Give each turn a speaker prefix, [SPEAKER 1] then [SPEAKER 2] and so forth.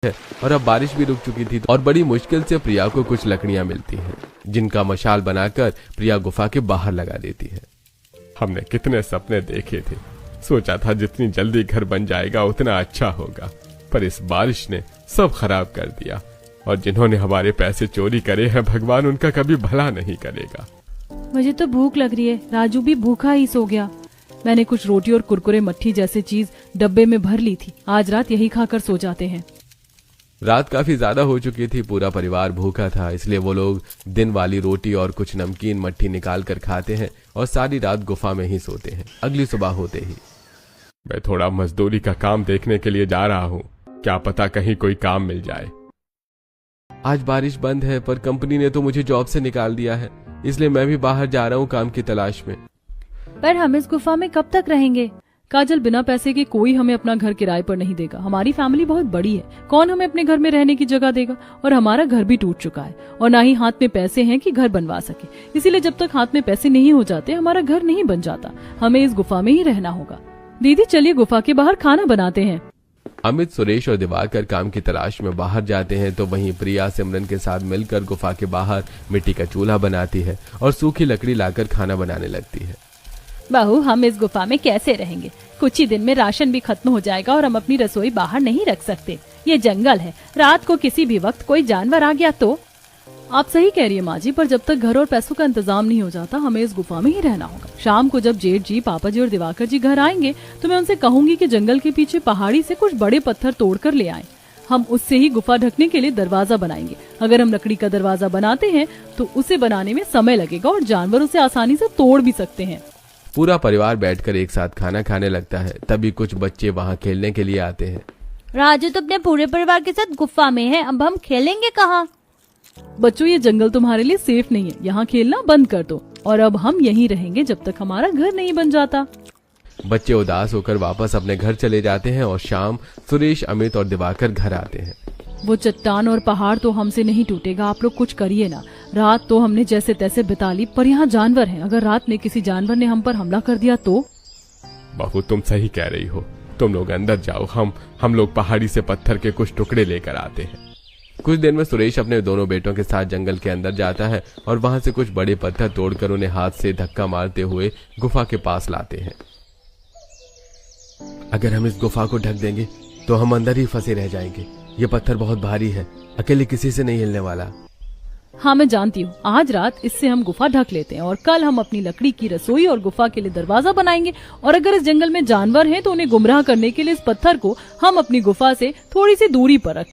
[SPEAKER 1] है और अब बारिश भी रुक चुकी थी और बड़ी मुश्किल से प्रिया को कुछ लकड़ियां मिलती हैं, जिनका मशाल बनाकर प्रिया गुफा के बाहर लगा देती है।
[SPEAKER 2] हमने कितने सपने देखे थे, सोचा था जितनी जल्दी घर बन जाएगा उतना अच्छा होगा, पर इस बारिश ने सब खराब कर दिया। और जिन्होंने हमारे पैसे चोरी करे हैं, भगवान उनका कभी भला नहीं करेगा।
[SPEAKER 3] मुझे तो भूख लग रही है, राजू भी भूखा ही सो गया। मैंने कुछ रोटी और कुरकुरे मट्ठी जैसी चीज डब्बे में भर ली थी, आज रात यही खाकर सो जाते हैं।
[SPEAKER 1] रात काफी ज्यादा हो चुकी थी, पूरा परिवार भूखा था, इसलिए वो लोग दिन वाली रोटी और कुछ नमकीन मट्ठी निकाल कर खाते हैं और सारी रात गुफा में ही सोते हैं। अगली सुबह होते ही
[SPEAKER 2] मैं थोड़ा मजदूरी का काम देखने के लिए जा रहा हूँ, क्या पता कहीं कोई काम मिल जाए।
[SPEAKER 1] आज बारिश बंद है, पर कंपनी ने तो मुझे जॉब से निकाल दिया है, इसलिए मैं भी बाहर जा रहा हूँ काम की तलाश में।
[SPEAKER 3] पर हम इस गुफा में कब तक रहेंगे? काजल, बिना पैसे के कोई हमें अपना घर किराए पर नहीं देगा। हमारी फैमिली बहुत बड़ी है, कौन हमें अपने घर में रहने की जगह देगा? और हमारा घर भी टूट चुका है और ना ही हाथ में पैसे हैं कि घर बनवा सके। इसीलिए जब तक हाथ में पैसे नहीं हो जाते हमारा घर नहीं बन जाता। हमें इस गुफा में ही रहना होगा। दीदी चलिए गुफा के बाहर खाना बनाते हैं।
[SPEAKER 1] अमित, सुरेश और दिवाकर काम की तलाश में बाहर जाते हैं तो वहीं प्रिया सिमरन के साथ मिलकर गुफा के बाहर मिट्टी का चूल्हा बनाती है और सूखी लकड़ी लाकर खाना बनाने लगती है।
[SPEAKER 3] बहू, हम इस गुफा में कैसे रहेंगे? कुछ ही दिन में राशन भी खत्म हो जाएगा और हम अपनी रसोई बाहर नहीं रख सकते। ये जंगल है, रात को किसी भी वक्त कोई जानवर आ गया तो। आप सही कह रही है माँ जी, पर जब तक घर और पैसों का इंतजाम नहीं हो जाता हमें इस गुफा में ही रहना होगा। शाम को जब जेठ जी, पापा जी और दिवाकर जी घर आएंगे तो मैं उनसे कहूंगी कि जंगल के पीछे पहाड़ी से कुछ बड़े पत्थर तोड़ कर ले आए। हम उससे ही गुफा ढकने के लिए दरवाजा बनाएंगे। अगर हम लकड़ी का दरवाजा बनाते हैं तो उसे बनाने में समय लगेगा और जानवर उसे आसानी से तोड़ भी सकते हैं।
[SPEAKER 1] पूरा परिवार बैठकर एक साथ खाना खाने लगता है। तभी कुछ बच्चे वहाँ खेलने के लिए आते हैं।
[SPEAKER 4] राजू तो अपने पूरे परिवार के साथ गुफा में है, अब हम खेलेंगे कहाँ?
[SPEAKER 3] बच्चों, ये जंगल तुम्हारे लिए सेफ नहीं है, यहाँ खेलना बंद कर दो और अब हम यहीं रहेंगे जब तक हमारा घर नहीं बन जाता।
[SPEAKER 1] बच्चे उदास होकर वापस अपने घर चले जाते हैं और शाम सुरेश, अमित और दिवाकर घर आते हैं।
[SPEAKER 3] वो चट्टान और पहाड़ तो हमसे नहीं टूटेगा, आप लोग कुछ करिए ना। रात तो हमने जैसे तैसे बिता ली, पर यहाँ जानवर हैं, अगर रात में किसी जानवर ने हम पर हमला कर दिया तो?
[SPEAKER 2] बहू, तुम सही कह रही हो, तुम लोग अंदर जाओ, हम लोग पहाड़ी से पत्थर के कुछ टुकड़े लेकर आते हैं।
[SPEAKER 1] कुछ देर में सुरेश अपने दोनों बेटों के साथ जंगल के अंदर जाता है और वहां से कुछ बड़े पत्थर तोड़कर उन्हें हाथ से धक्का मारते हुए गुफा के पास लाते हैं। अगर हम इस गुफा को ढक देंगे तो हम अंदर ही फंसे रह जाएंगे। ये पत्थर बहुत भारी है, अकेले किसी से नहीं हिलने वाला।
[SPEAKER 3] हाँ मैं जानती हूँ, आज रात इससे हम गुफा ढक लेते हैं और कल हम अपनी लकड़ी की रसोई और गुफा के लिए दरवाजा बनाएंगे। और अगर इस जंगल में जानवर हैं तो उन्हें गुमराह करने के लिए इस पत्थर को हम अपनी गुफा से थोड़ी सी दूरी पर रखें।